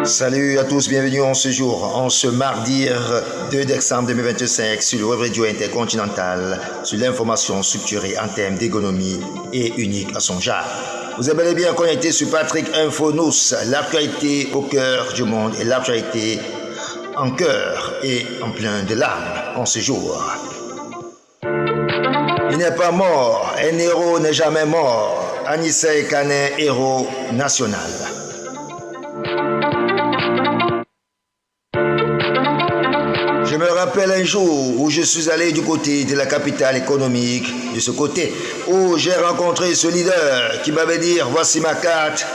Salut à tous, bienvenue en ce jour, en ce mardi 2 décembre 2025 sur le web radio intercontinental, sur l'information structurée en termes d'économie et unique à son genre. Vous êtes bel et bien connecté sur Patrick Info News, l'actualité au cœur du monde et l'actualité en cœur et en plein de l'âme en ce jour. Il n'est pas mort, un héros n'est jamais mort. Anissé Kane, héros national. Je me rappelle un jour où je suis allé du côté de la capitale économique, de ce côté, où j'ai rencontré ce leader qui m'avait dit « Voici ma carte,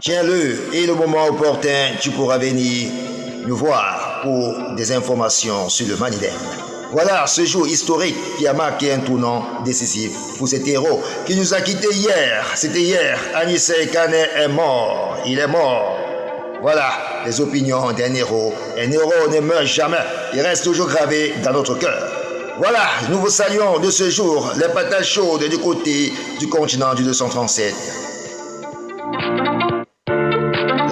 tiens-le et le moment opportun, tu pourras venir nous voir pour des informations sur le Manidem. » Voilà ce jour historique qui a marqué un tournant décisif pour cet héros qui nous a quittés hier. C'était hier, Anissé Kane est mort, il est mort. Voilà les opinions d'un héros. Un héros ne meurt jamais, il reste toujours gravé dans notre cœur. Voilà, nous vous saluons de ce jour, les patates chaudes du côté du continent du 237.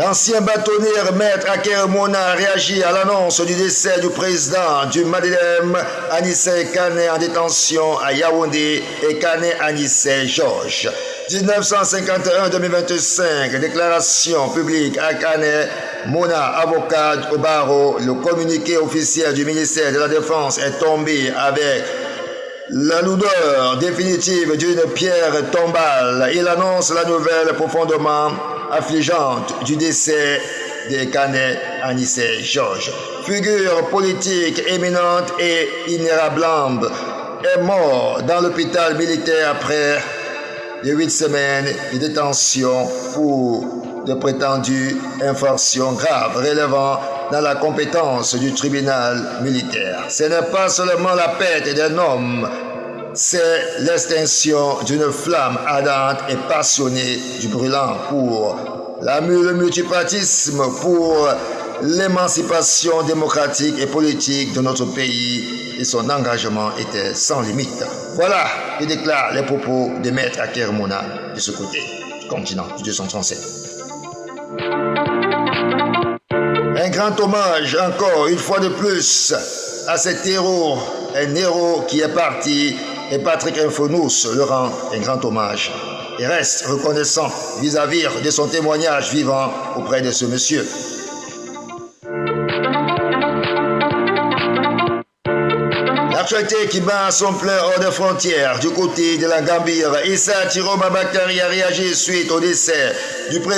L'ancien bâtonnier Maître Akermona réagit à l'annonce du décès du président du Manidem, Anissé Kane, en détention à Yaoundé, et Kane Anissé Georges. 1951-2025, déclaration publique à Kane Mona, avocat au barreau. Le communiqué officiel du ministère de la Défense est tombé avec la lourdeur définitive d'une pierre tombale. Il annonce la nouvelle profondément affligeante du décès de Kane Anissé Georges. Figure politique éminente et inébranlable, est mort dans l'hôpital militaire après de 8 semaines de détention pour de prétendues infractions graves relevant dans la compétence du tribunal militaire. Ce n'est pas seulement la perte d'un homme, c'est l'extinction d'une flamme ardente et passionnée du brûlant pour le multipartisme, pour l'émancipation démocratique et politique de notre pays, et son engagement était sans limite. Voilà, il déclare les propos de Maître Akermona de ce côté du continent du 237. Un grand hommage encore une fois de plus à cet héros, un héros qui est parti, et Patrick Info News le rend un grand hommage et reste reconnaissant vis-à-vis de son témoignage vivant auprès de ce monsieur. L'actualité qui bat son plein hors des frontières du côté de la Gambie, Issa Thiro Babakary a réagi suite au décès du président